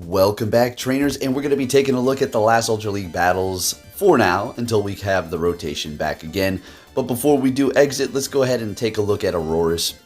Welcome back, trainers, and we're going to be taking a look at the last Ultra League battles for now until we have the rotation back again. But before we do exit, let's go ahead and take a look at Aurorus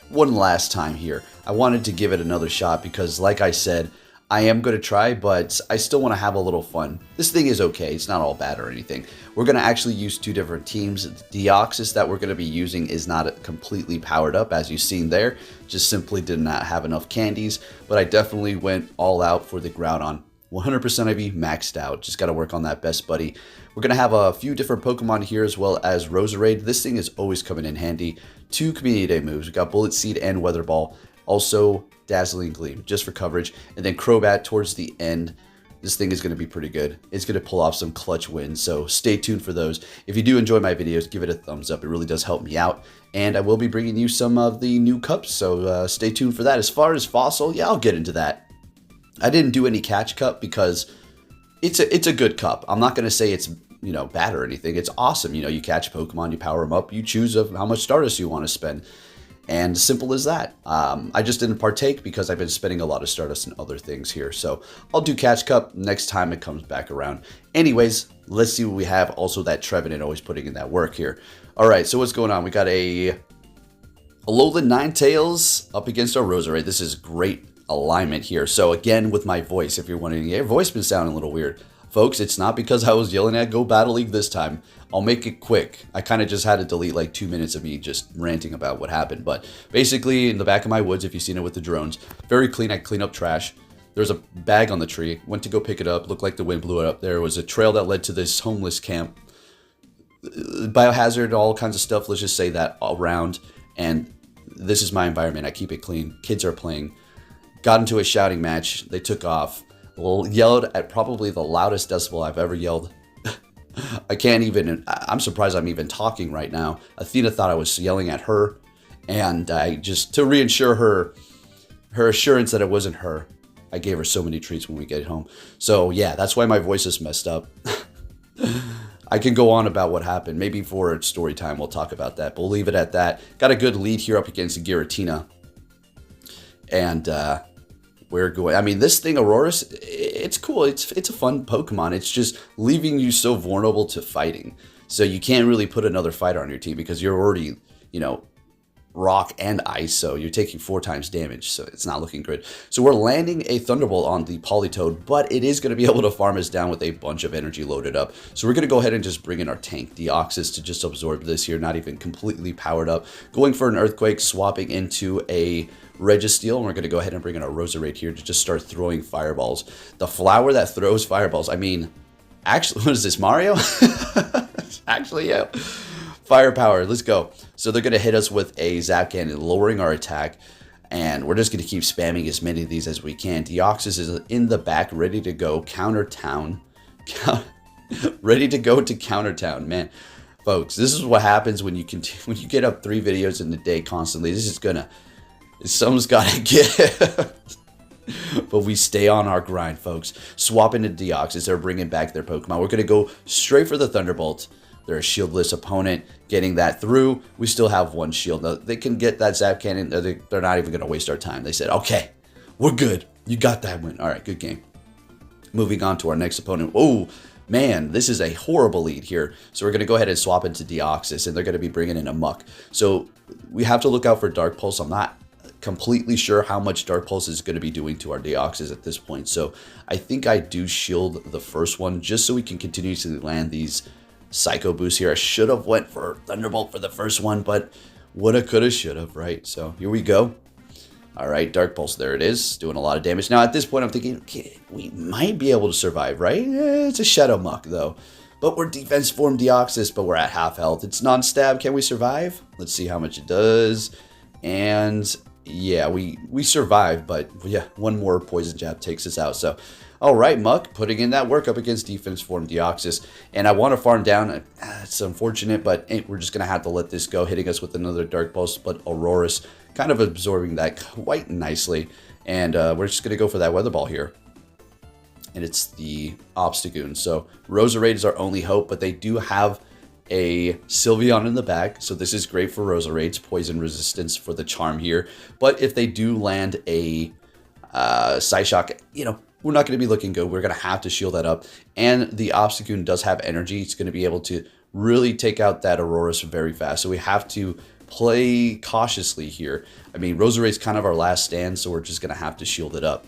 one last time here. I wanted to give it another shot because, like I said, I am going to try, but I still want to have a little fun. This thing is okay. It's not all bad or anything. We're going to actually use two different teams. The Deoxys that we're going to be using is not completely powered up, as you've seen there. Just simply did not have enough candies, but I definitely went all out for the Groudon. 100% IV maxed out. Just got to work on that best buddy. We're going to have a few different Pokemon here as well as Roserade. This thing is always coming in handy. Two Community Day moves. We got Bullet Seed and Weather Ball. Also Dazzling Gleam just for coverage. And then Crobat towards the end. This thing is going to be pretty good. It's going to pull off some clutch wins, so stay tuned for those. If you do enjoy my videos, give it a thumbs up. It really does help me out. And I will be bringing you some of the new cups, so stay tuned for that. As far as Fossil, yeah, I'll get into that. I didn't do any catch cup because it's a good cup. I'm not going to say it's bad or anything. It's awesome. You catch Pokemon, you power them up, you choose of how much Stardust you want to spend. And simple as that. I just didn't partake because I've been spending a lot of Stardust and other things here. So I'll do Catch Cup next time it comes back around. Anyways, let's see what we have. Also that Trevenant always putting in that work here. All right, so what's going on? We got a Alolan Ninetales up against our Roserade. This is great alignment here. So again, with my voice, if you're wondering, your voice been sounding a little weird. Folks, it's not because I was yelling at Go Battle League this time. I'll make it quick. I kind of just had to delete like 2 minutes of me just ranting about what happened. But basically, in the back of my woods, if you've seen it with the drones, very clean. I clean up trash. There's a bag on the tree. Went to go pick it up. Looked like the wind blew it up. There was a trail that led to this homeless camp. Biohazard, all kinds of stuff. Let's just say that around. And this is my environment. I keep it clean. Kids are playing. Got into a shouting match. They took off. Yelled at probably the loudest decibel I've ever yelled. I can't even, I'm surprised I'm even talking right now. Athena thought I was yelling at her, and I just, to reassure her assurance that it wasn't her, I gave her so many treats when we get home. So yeah, that's why my voice is messed up. I can go on about what happened. Maybe for story time we'll talk about that, but we'll leave it at that. Got a good lead here up against Giratina. And, we're going. I mean, this thing, Aurorus, it's cool. It's a fun Pokemon. It's just leaving you so vulnerable to fighting. So you can't really put another fighter on your team because you're already, rock and ice. So you're taking 4 times damage. So it's not looking good. So we're landing a Thunderbolt on the Politoed, but it is going to be able to farm us down with a bunch of energy loaded up. So we're going to go ahead and just bring in our tank, Deoxys, to just absorb this here. Not even completely powered up. Going for an Earthquake, swapping into a Registeel, and we're going to go ahead and bring in our Roserade here to just start throwing fireballs. The flower that throws fireballs. I mean, actually, what is this, Mario? Actually, yeah. Firepower, let's go. So they're going to hit us with a Zap Cannon, lowering our attack, and we're just going to keep spamming as many of these as we can. Deoxys is in the back, ready to go. Counter Town. Ready to go to Counter Town, man. Folks, this is what happens when you get up 3 videos in a day constantly. This is going to... Someone's got to give. But we stay on our grind, folks. Swapping to Deoxys. They're bringing back their Pokemon. We're going to go straight for the Thunderbolt. They're a shieldless opponent. Getting that through. We still have 1 shield. Now, they can get that Zap Cannon. They're not even going to waste our time. They said, okay, we're good. You got that win. All right, good game. Moving on to our next opponent. Oh, man, this is a horrible lead here. So we're going to go ahead and swap into Deoxys, and they're going to be bringing in a Muck. So we have to look out for Dark Pulse. I'm not completely sure how much Dark Pulse is going to be doing to our Deoxys at this point. So I think I do shield the first one just so we can continue to land these Psycho Boosts here. I should have went for Thunderbolt for the first one, but woulda, coulda, shoulda, right? So here we go. All right, Dark Pulse, there it is, doing a lot of damage. Now at this point I'm thinking, okay, we might be able to survive, right? It's a Shadow Muck though. But we're defense form Deoxys, but we're at half health. It's non-stab. Can we survive? Let's see how much it does. And yeah, we survive, but yeah, 1 more poison jab takes us out. So, all right, Muck, putting in that work up against defense form Deoxys. And I want to farm down. It's unfortunate, but we're just going to have to let this go, hitting us with another Dark Pulse. But Aurorus kind of absorbing that quite nicely. And we're just going to go for that Weather Ball here. And it's the Obstagoon. So Roserade is our only hope, but they do have a Sylveon in the back, so this is great for Roserade's poison resistance for the charm here. But if they do land a Psyshock, we're not going to be looking good. We're going to have to shield that up. And the Obstagoon does have energy. It's going to be able to really take out that Aurorus very fast. So we have to play cautiously here. I mean, Roserai's kind of our last stand, so we're just going to have to shield it up.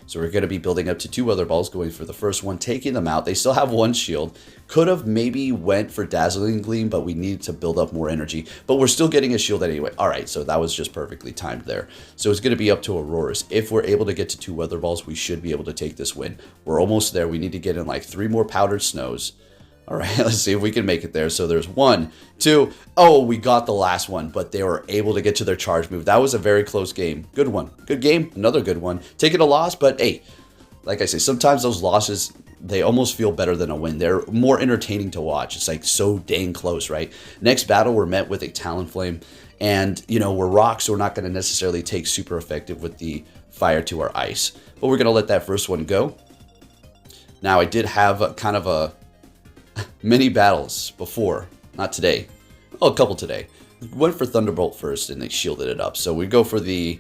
So we're going to be building up to 2 Weather Balls, going for the first one, taking them out. They still have 1 shield. Could have maybe went for Dazzling Gleam, but we need to build up more energy. But we're still getting a shield anyway. All right, so that was just perfectly timed there. So it's going to be up to Aurorus. If we're able to get to 2 Weather Balls, we should be able to take this win. We're almost there. We need to get in like 3 more Powdered Snows. All right, let's see if we can make it there. So there's 1, 2. Oh, we got the last one, but they were able to get to their charge move. That was a very close game. Good one. Good game. Another good one. Taking a loss, but hey, like I say, sometimes those losses, they almost feel better than a win. They're more entertaining to watch. It's like so dang close, right? Next battle, we're met with a Talonflame. And, you know, we're rock, so we're not going to necessarily take super effective with the fire to our ice. But we're going to let that first one go. Now, I did have kind of a many battles before, not today. Oh, a couple today. Went for Thunderbolt first, and they shielded it up. So we go for the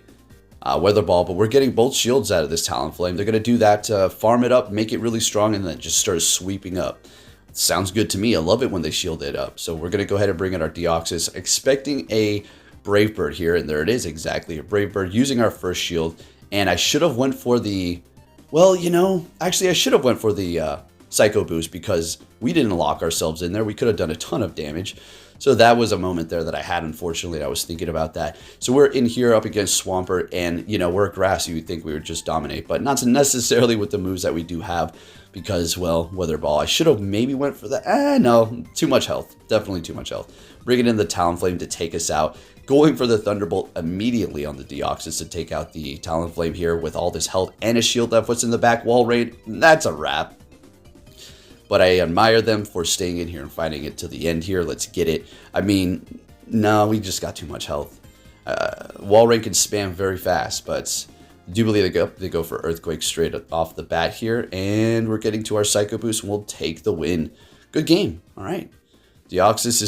Weather Ball, but we're getting both shields out of this Talonflame. They're going to do that to farm it up, make it really strong, and then just start sweeping up. Sounds good to me. I love it when they shield it up. So we're going to go ahead and bring in our Deoxys, expecting a Brave Bird here, and there it is, exactly. A Brave Bird using our first shield, and I should have went for the... Well, you know, actually I should have went for the Psycho Boost because we didn't lock ourselves in there. We could have done a ton of damage. So that was a moment there that I had, unfortunately. I was thinking about that. So we're in here up against Swampert, and, you know, we're grass. You would think we would just dominate, but not necessarily with the moves that we do have because, well, Weather Ball. I should have maybe went for that. No, too much health. Definitely too much health. Bringing in the Talonflame to take us out. Going for the Thunderbolt immediately on the Deoxys to take out the Talonflame here with all this health and a shield that puts in the back wall raid. That's a wrap. But I admire them for staying in here and fighting it to the end here. Let's get it. I mean, no, we just got too much health. Wall raid can spam very fast, but I do believe they go for Earthquake straight off the bat here. And we're getting to our Psycho Boost, and we'll take the win. Good game. All right. Deoxys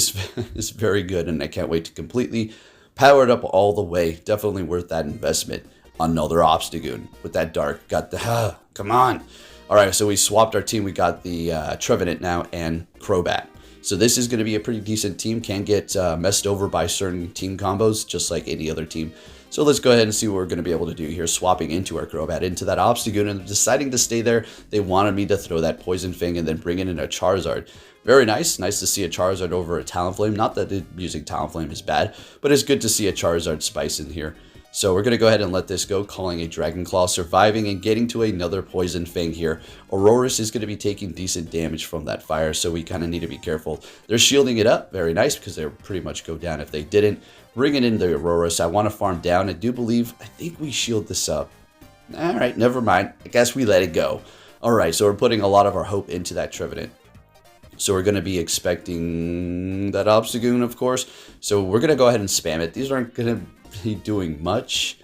is very good, and I can't wait to completely power it up all the way. Definitely worth that investment. Another Obstagoon with that Dark. Got the... come on. All right, so we swapped our team. We got the Trevenant now and Crobat. So this is going to be a pretty decent team. Can get messed over by certain team combos, just like any other team. So let's go ahead and see what we're going to be able to do here. Swapping into our Crobat, into that Obstagoon, and deciding to stay there. They wanted me to throw that Poison Fang and then bring in a Charizard. Very nice. Nice to see a Charizard over a Talonflame. Not that using Talonflame is bad, but it's good to see a Charizard spice in here. So we're going to go ahead and let this go, calling a Dragon Claw, surviving and getting to another Poison Fang here. Aurorus is going to be taking decent damage from that fire, so we kind of need to be careful. They're shielding it up. Very nice, because they would pretty much go down if they didn't. Bringing in the Aurorus. I want to farm down. I think we shield this up. All right, never mind. I guess we let it go. All right, so we're putting a lot of our hope into that Trevenant. So we're going to be expecting that Obstagoon, of course. So we're going to go ahead and spam it. These aren't going to be doing much.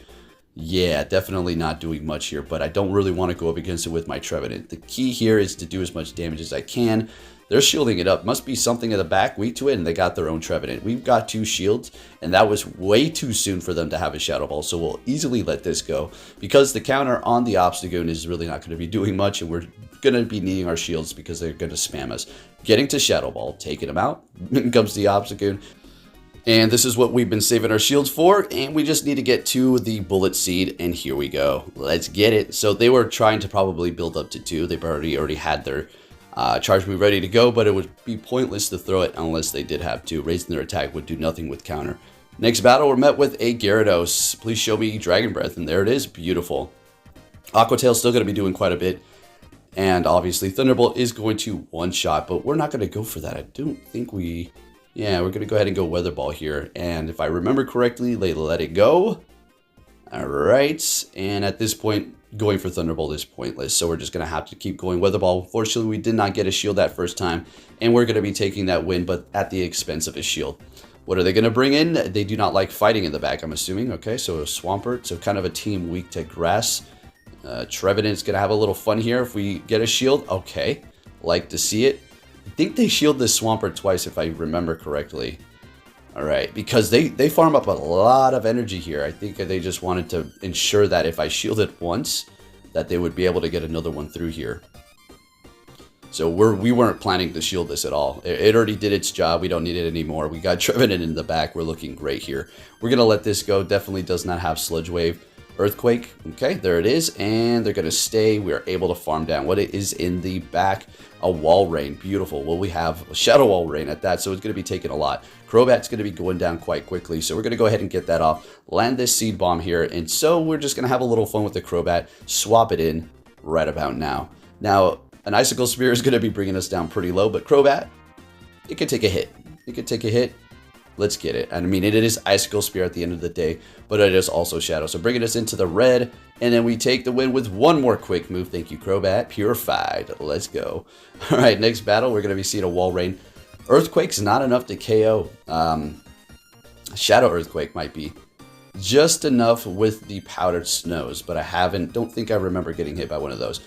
Yeah, definitely not doing much here, but I don't really want to go up against it with my Trevenant. The key here is to do as much damage as I can. They're shielding it up. Must be something in the back weak to it, and they got their own Trevenant. We've got 2 shields, and that was way too soon for them to have a Shadow Ball, so we'll easily let this go. Because the counter on the Obstagoon is really not going to be doing much, and we're going to be needing our shields because they're going to spam us. Getting to Shadow Ball, taking them out. In comes the Obstagoon. And this is what we've been saving our shields for, and we just need to get to the Bullet Seed, and here we go. Let's get it. So they were trying to probably build up to 2. They've already had their charge move ready to go, but it would be pointless to throw it unless they did have to. Raising their attack would do nothing with counter. Next battle, we're met with a Gyarados. Please show me Dragon Breath, and there it is. Beautiful. Aqua Tail's still going to be doing quite a bit, and obviously Thunderbolt is going to one-shot, but we're not going to go for that. I don't think we... Yeah, we're going to go ahead and go Weather Ball here. And if I remember correctly, they let it go. All right. And at this point, going for Thunderbolt is pointless. So we're just going to have to keep going Weather Ball. Unfortunately, we did not get a shield that first time. And we're going to be taking that win, but at the expense of a shield. What are they going to bring in? They do not like fighting in the back, I'm assuming. Okay, so a Swampert. So kind of a team weak to grass. Trevenant's going to have a little fun here if we get a shield. Okay, like to see it. I think they shield this Swampert twice, if I remember correctly. All right, because they farm up a lot of energy here. I think they just wanted to ensure that if I shield it once, that they would be able to get another one through here. So we weren't planning to shield this at all. It already did its job. We don't need it anymore. We got Trevenant in the back. We're looking great here. We're going to let this go. Definitely does not have Sludge Wave. Earthquake. Okay, there it is. And they're going to stay. We are able to farm down what it is in the back. A Wall Rain. Beautiful. Well, we have a Shadow Wall Rain at that, so it's going to be taking a lot. Crobat's going to be going down quite quickly, so we're going to go ahead and get that off. Land this Seed Bomb here, and so we're just going to have a little fun with the Crobat. Swap it in right about now. Now, an Icicle Spear is going to be bringing us down pretty low, but Crobat, it could take a hit. It could take a hit. Let's get it. I mean, it is Icicle Spear at the end of the day, but it is also Shadow. So bringing us into the red, and then we take the win with one more quick move. Thank you, Crobat. Purified. Let's go. All right, next battle, we're going to be seeing a Wall Rain. Earthquake's not enough to KO. Shadow Earthquake might be just enough with the Powdered Snows, but don't think I remember getting hit by one of those.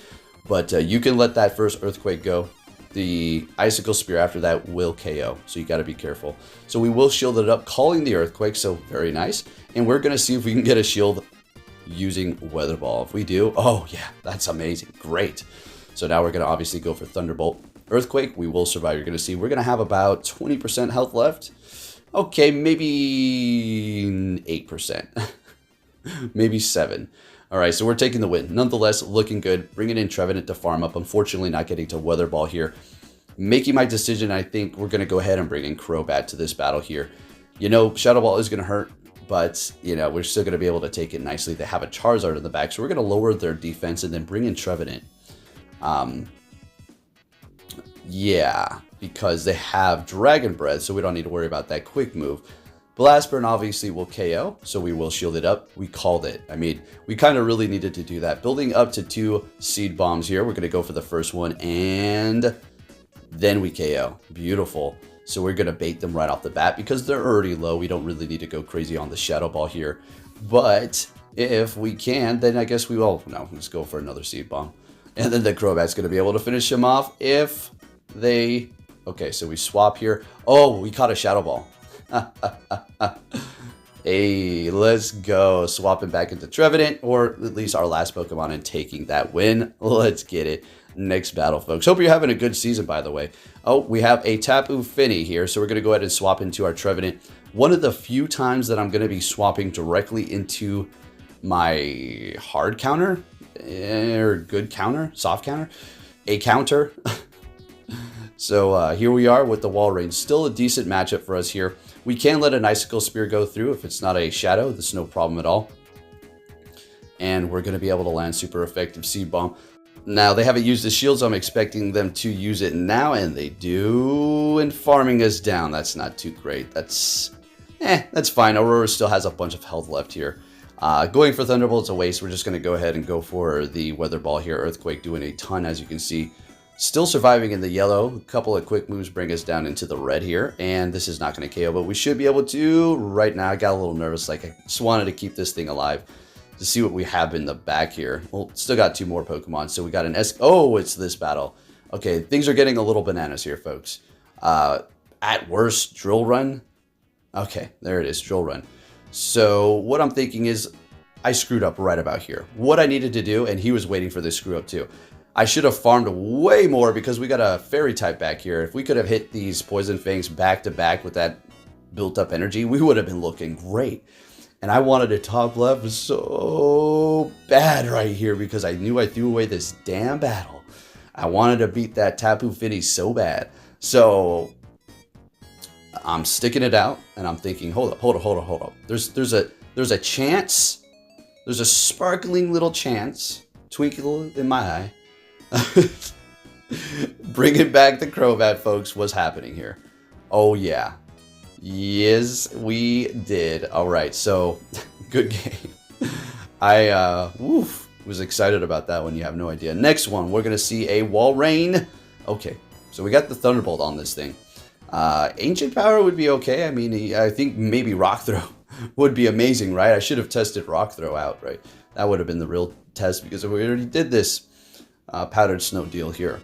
But you can let that first Earthquake go. The Icicle Spear after that will KO, so you got to be careful. So we will shield it up, calling the Earthquake, so very nice. And we're going to see if we can get a shield using Weather Ball. If we do, oh yeah, that's amazing. Great. So now we're going to obviously go for Thunderbolt. Earthquake, we will survive. You're going to see we're going to have about 20% health left. Okay, maybe 8%. Maybe 7%. All right, so we're taking the win. Nonetheless, looking good. Bringing in Trevenant to farm up. Unfortunately, not getting to Weather Ball here. Making my decision, I think we're going to go ahead and bring in Crobat to this battle here. You know, Shadow Ball is going to hurt, but, you know, we're still going to be able to take it nicely. They have a Charizard in the back, so we're going to lower their defense and then bring in Trevenant. Yeah, because they have Dragon Breath, so we don't need to worry about that quick move. Blast Burn obviously will KO, so we will shield it up. We called it. I mean, we kind of really needed to do that. Building up to 2 Seed Bombs here. We're going to go for the first one, and then we KO. Beautiful. So we're going to bait them right off the bat because they're already low. We don't really need to go crazy on the Shadow Ball here. But if we can, then I guess we will. No, let's go for another Seed Bomb. And then the Crobat's going to be able to finish him off if they... Okay, so we swap here. Oh, we caught a Shadow Ball. Hey, let's go. Swapping back into Trevenant, or at least our last Pokemon, and taking that win. Let's get it. Next battle, folks. Hope you're having a good season, by the way. Oh, we have a Tapu Fini here, so we're going to go ahead and swap into our Trevenant. One of the few times that I'm going to be swapping directly into my hard counter, or good counter, soft counter, a counter. So here we are with the Wall Rain. Still a decent matchup for us here. We can let an Icicle Spear go through if it's not a Shadow. That's no problem at all. And we're going to be able to land super effective Seed Bomb. Now, they haven't used the shield, so I'm expecting them to use it now, and they do. And farming us down. That's not too great. That's fine. Aurorus still has a bunch of health left here. Going for Thunderbolt's a waste. We're just going to go ahead and go for the Weather Ball here. Earthquake doing a ton, as you can see. Still surviving in the yellow. A couple of quick moves bring us down into the red here. And this is not going to KO, but we should be able to right now. I got a little nervous. Like, I just wanted to keep this thing alive to see what we have in the back here. Well, still got 2 more Pokemon. So we got an Oh, it's this battle. Okay, things are getting a little bananas here, folks. At worst, Drill Run. Okay, there it is, Drill Run. So what I'm thinking is I screwed up right about here. What I needed to do, and he was waiting for this screw up too. I should have farmed way more because we got a Fairy type back here. If we could have hit these Poison Fangs back to back with that built up energy, we would have been looking great. And I wanted to top left so bad right here because I knew I threw away this damn battle. I wanted to beat that Tapu Fini so bad. So I'm sticking it out and I'm thinking, hold up. There's a chance. There's a sparkling little chance, twinkle in my eye. Bringing back the Crobat, folks, was happening here. Oh yeah, yes we did. All right, so good game. I was excited about that one. You have no idea. Next one, we're gonna see a Wall Rain. Okay, so we got the Thunderbolt on this thing. Ancient Power would be okay. I mean, I think maybe Rock Throw would be amazing, right? I should have tested Rock Throw out, right? That would have been the real test because we already did this Powdered Snow deal here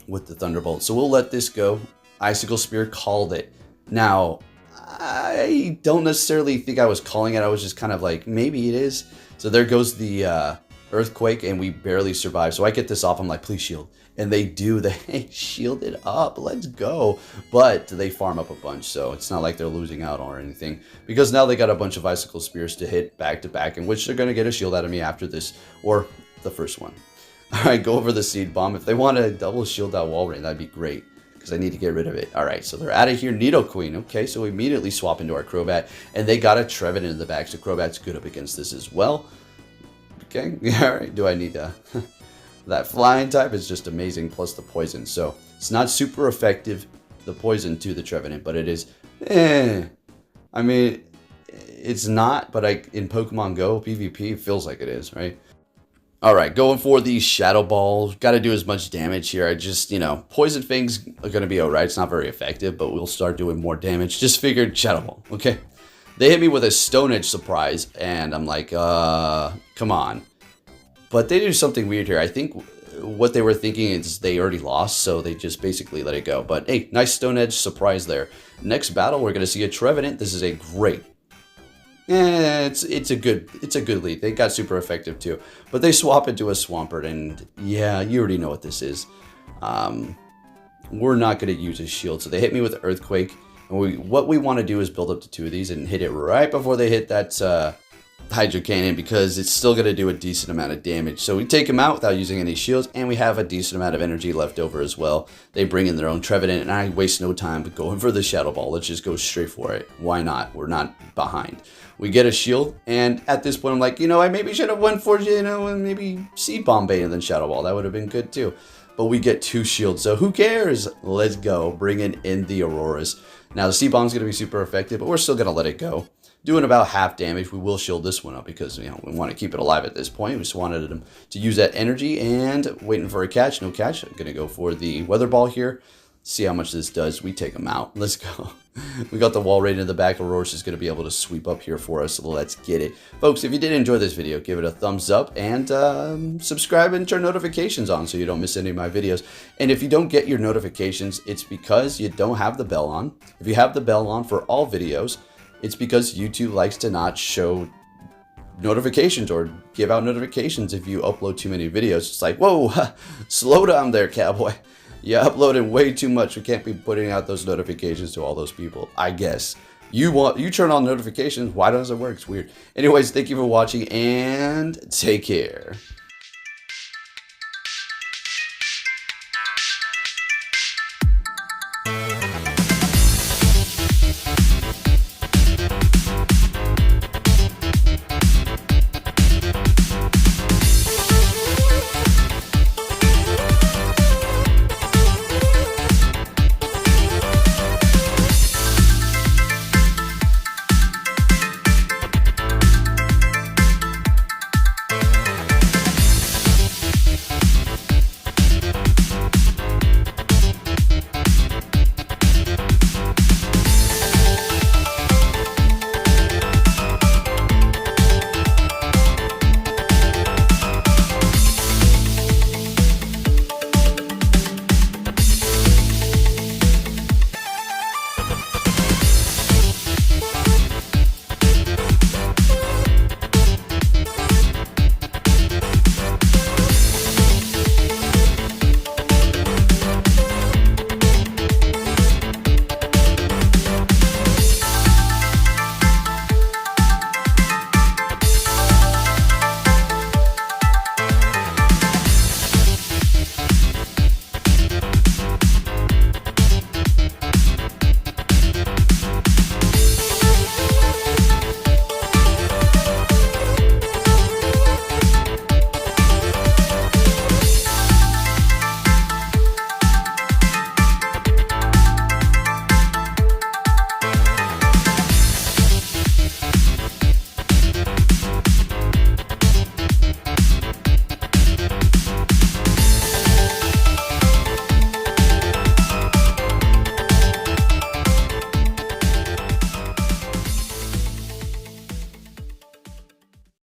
with the Thunderbolt. So we'll let this go. Icicle Spear called it. Now, I don't necessarily think I was calling it. I was just kind of like, maybe it is. So there goes the Earthquake, and we barely survive. So I get this off. I'm like, please shield. And they do. They shielded up. Let's go. But they farm up a bunch, so it's not like they're losing out or anything. Because now they got a bunch of Icicle Spears to hit back to back, in which they're going to get a shield out of me after this, or the first one. Alright, go over the Seed Bomb. If they want to double shield that Walrein, that'd be great, because I need to get rid of it. Alright, so they're out of here. Nidoqueen. Okay, so we immediately swap into our Crobat, and they got a Trevenant in the back, so Crobat's good up against this as well. Okay, alright, do I need to... That flying type is just amazing, plus the poison. So it's not super effective, the poison to the Trevenant, but it is, I mean, it's not, but in Pokemon Go, PvP, it feels like it is, right? Alright, going for the Shadow Ball. Got to do as much damage here. I just, Poison Fangs are going to be alright. It's not very effective, but we'll start doing more damage. Just figured Shadow Ball, okay? They hit me with a Stone Edge Surprise, and I'm like, come on. But they do something weird here. I think what they were thinking is they already lost, so they just basically let it go. But hey, nice Stone Edge surprise there. Next battle, we're going to see a Trevenant. This is a great... it's a good lead. They got super effective too. But they swap into a Swampert, and yeah, you already know what this is. We're not going to use a shield, so they hit me with Earthquake. And what we want to do is build up to 2 of these and hit it right before they hit that... Hydro Cannon, because it's still going to do a decent amount of damage. So we take them out without using any shields, and we have a decent amount of energy left over as well. They bring in their own Trevenant, and I waste no time going for the Shadow Ball. Let's just go straight for it. Why not? We're not behind. We get a shield, and at this point I'm like, I maybe should have went for, maybe Seed Bombay and then Shadow Ball. That would have been good too. But we get 2 shields, so who cares? Let's go. Bringing in the Aurorus. Now the Seed Bomb's going to be super effective, but we're still going to let it go. Doing about half damage. We will shield this one up because, we want to keep it alive at this point. We just wanted them to use that energy, and waiting for a catch. No catch. I'm going to go for the Weather Ball here. See how much this does. We take them out. Let's go. We got the Walrein in the back. Aurorus is going to be able to sweep up here for us. So let's get it. Folks, if you did enjoy this video, give it a thumbs up, and subscribe and turn notifications on so you don't miss any of my videos. And if you don't get your notifications, it's because you don't have the bell on. If you have the bell on for all videos, it's because YouTube likes to not show notifications or give out notifications if you upload too many videos. It's like, whoa, slow down there, cowboy. You uploaded way too much. We can't be putting out those notifications to all those people, I guess. You turn on notifications. Why doesn't it work? It's weird. Anyways, thank you for watching, and take care.